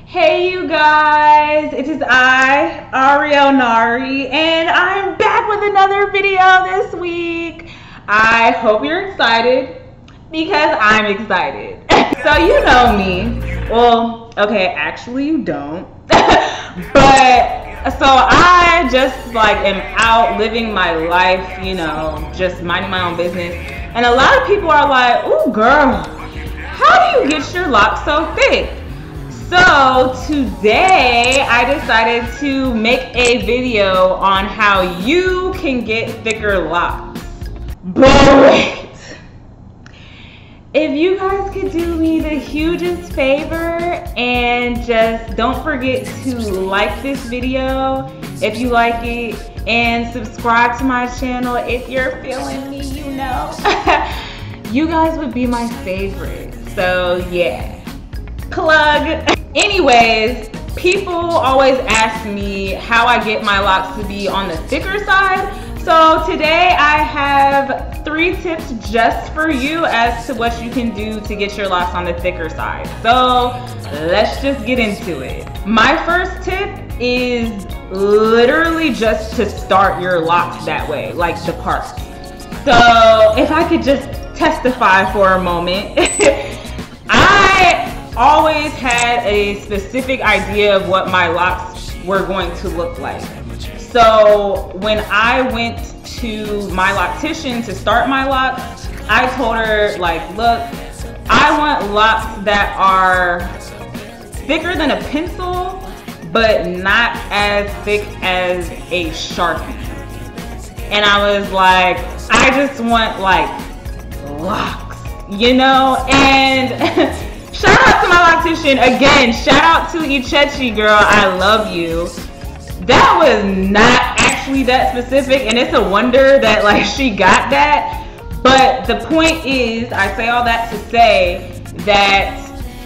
Hey you guys, it is I, Ahriel Nari, and I'm back with another video this week. I hope you're excited because I'm excited. So you know me. Well, okay, actually you don't. But so I just like am out living my life, you know, just minding my own business. And a lot of people are like, "Ooh girl, how do you get your locks so thick?" So today I decided to make a video on how you can get thicker locks. But wait, if you guys could do me the hugest favor and just don't forget to like this video if you like it, and subscribe to my channel if you're feeling me, you know. You guys would be my favorite. So yeah. Plug. Anyways, people always ask me how I get my locks to be on the thicker side. So today I have 3 tips just for you as to what you can do to get your locks on the thicker side. So let's just get into it. My first tip is literally just to start your locks that way, like the parts. So if I could just testify for a moment, I always had a specific idea of what my locks were going to look like. So when I went to my loctician to start my locks, I told her, like, look, I want locks that are thicker than a pencil, but not as thick as a Sharpie. And I was like, I just want like locks, you know? And shout out to my loctician again. Shout out to Ichechi, girl. I love you. That was not actually that specific, and it's a wonder that like she got that. But the point is, I say all that to say that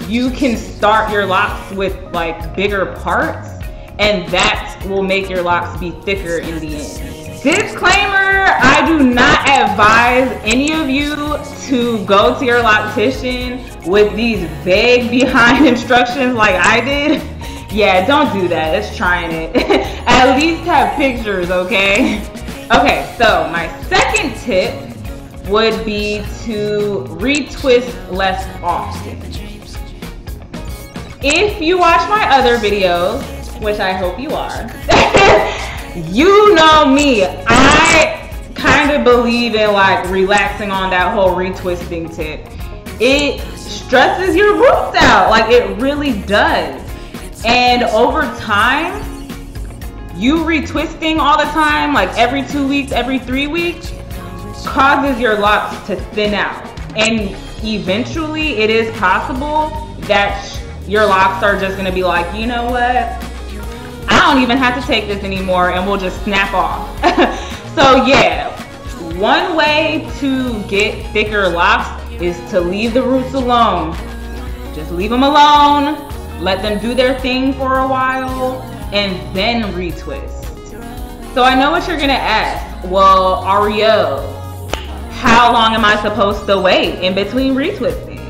you can start your locks with like bigger parts, and that will make your locks be thicker in the end. Disclaimer, I do not advise any of you to go to your loctician with these vague behind instructions like I did. Yeah, don't do that. It's trying it. At least have pictures, okay? Okay, so my second tip would be to retwist less often. If you watch my other videos, which I hope you are, you know me. I kind of believe in like relaxing on that whole retwisting tip. It stresses your roots out, like it really does. And over time, you retwisting all the time, like every 2 weeks, every 3 weeks, causes your locks to thin out. And eventually it is possible that your locks are just gonna be like, you know what? I don't even have to take this anymore, and we'll just snap off. So yeah, one way to get thicker locks is to leave the roots alone. Just leave them alone. Let them do their thing for a while, and then retwist. So I know what you're gonna ask. Well, Ahriel, how long am I supposed to wait in between retwisting?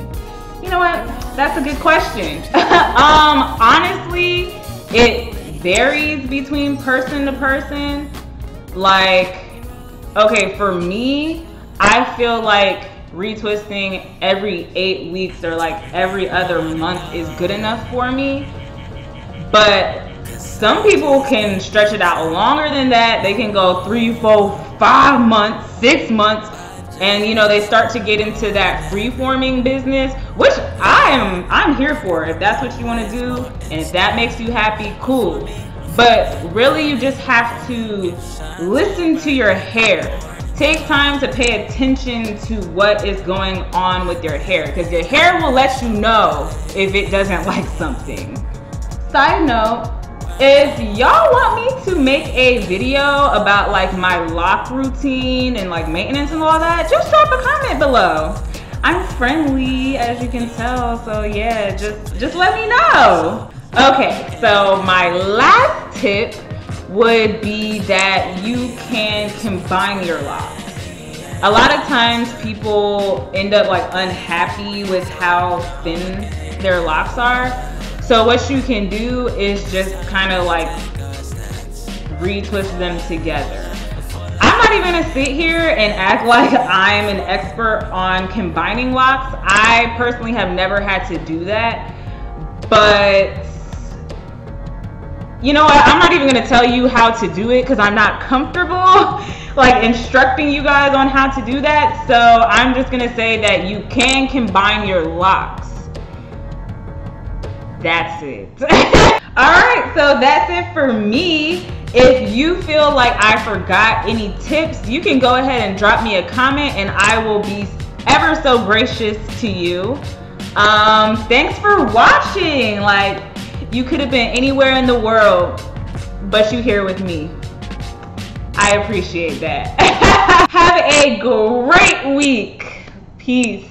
You know what? That's a good question. Honestly, it varies between person to person. Like, okay, for me, I feel like retwisting every 8 weeks or like every other month is good enough for me. But some people can stretch it out longer than that. They can go 3, 4, 5 months, 6 months, and you know, they start to get into that free-forming business, which I'm here for. If that's what you want to do and if that makes you happy, cool. But really, you just have to listen to your hair. Take time to pay attention to what is going on with your hair, because your hair will let you know if it doesn't like something. Side note, if y'all want me to make a video about like my lock routine and like maintenance and all that, just drop a comment below. I'm friendly, as you can tell, so yeah, just let me know. Okay, so my last tip would be that you can combine your locks. A lot of times people end up like unhappy with how thin their locks are. So what you can do is just kind of like retwist them together. I'm not even gonna sit here and act like I'm an expert on combining locks. I personally have never had to do that, but you know what? I'm not even gonna tell you how to do it because I'm not comfortable like instructing you guys on how to do that. So I'm just gonna say that you can combine your locks. That's it. Alright, so that's it for me. If you feel like I forgot any tips, you can go ahead and drop me a comment and I will be ever so gracious to you. Thanks for watching. Like, you could have been anywhere in the world, but you're here with me. I appreciate that. Have a great week. Peace.